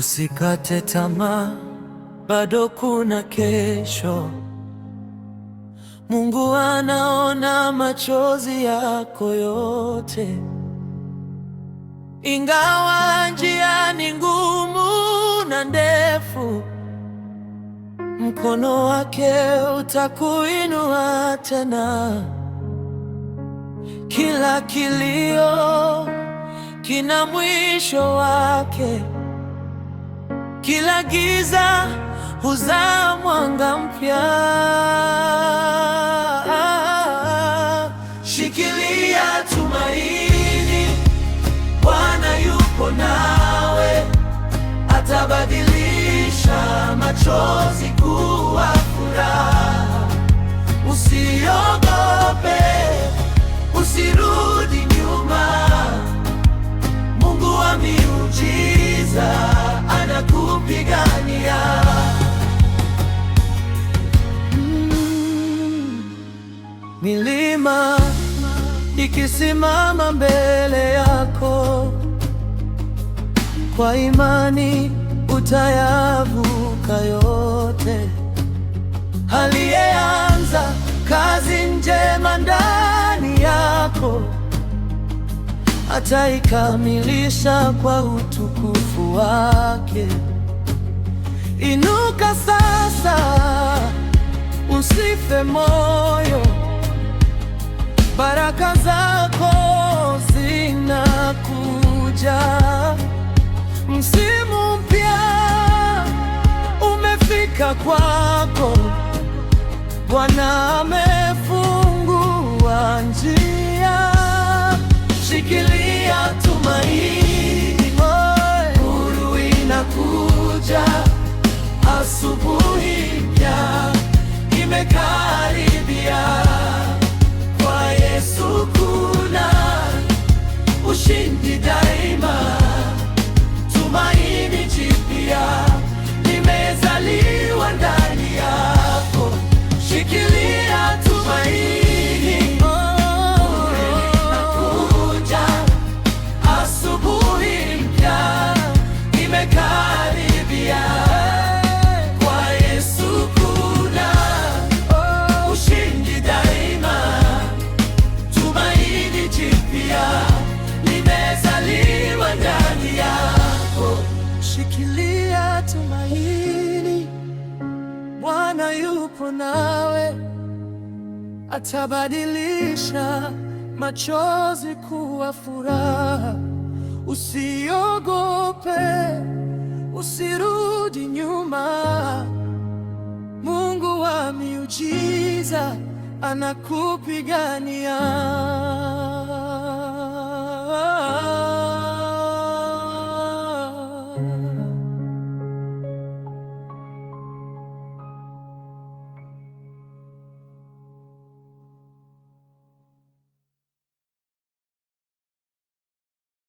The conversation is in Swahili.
Usikate tamaa, bado kuna kesho. Mungu anaona machozi yako yote. Ingawa njia ni ngumu na ndefu, mkono wake utakuinua tena. Kila kilio kina mwisho wake. Kila giza huzaa mwanga mpya. Shikilia tumaini, Bwana yupo nawe. Atabadilisha machozi kuwa furaha. Usiogope, usirudi nyuma. Mungu wa miujiza anakupigania. Milima ikisimama mbele yako, kwa imani utayavuka yote. Aliyeanza kazi njema ndani yako ataikamilisha kwa utukufu wake. Inuka sasa, usife moyo. Baraka zako zinakuja. Msimu mpya umefika kwako. Bwana amefungua njia. Shikilia tumaini, nuru inakuja. Asubuhi mpya imekaribia. Kwa Yesu kuna ushindi daima. Tumaini jipya limezaliwa ndani yako. Shikilia tumaini, nuru inakuja. Asubuhi mpya imekaribia. Kwa Yesu kuna ushindi daima. Tumaini jipya limezaliwa ndani yako. Shikilia tumaini, Bwana yupo nawe. Atabadilisha machozi kuwa furaha. Usiogope, usirudi nyuma. Mungu wa miujiza anakupigania.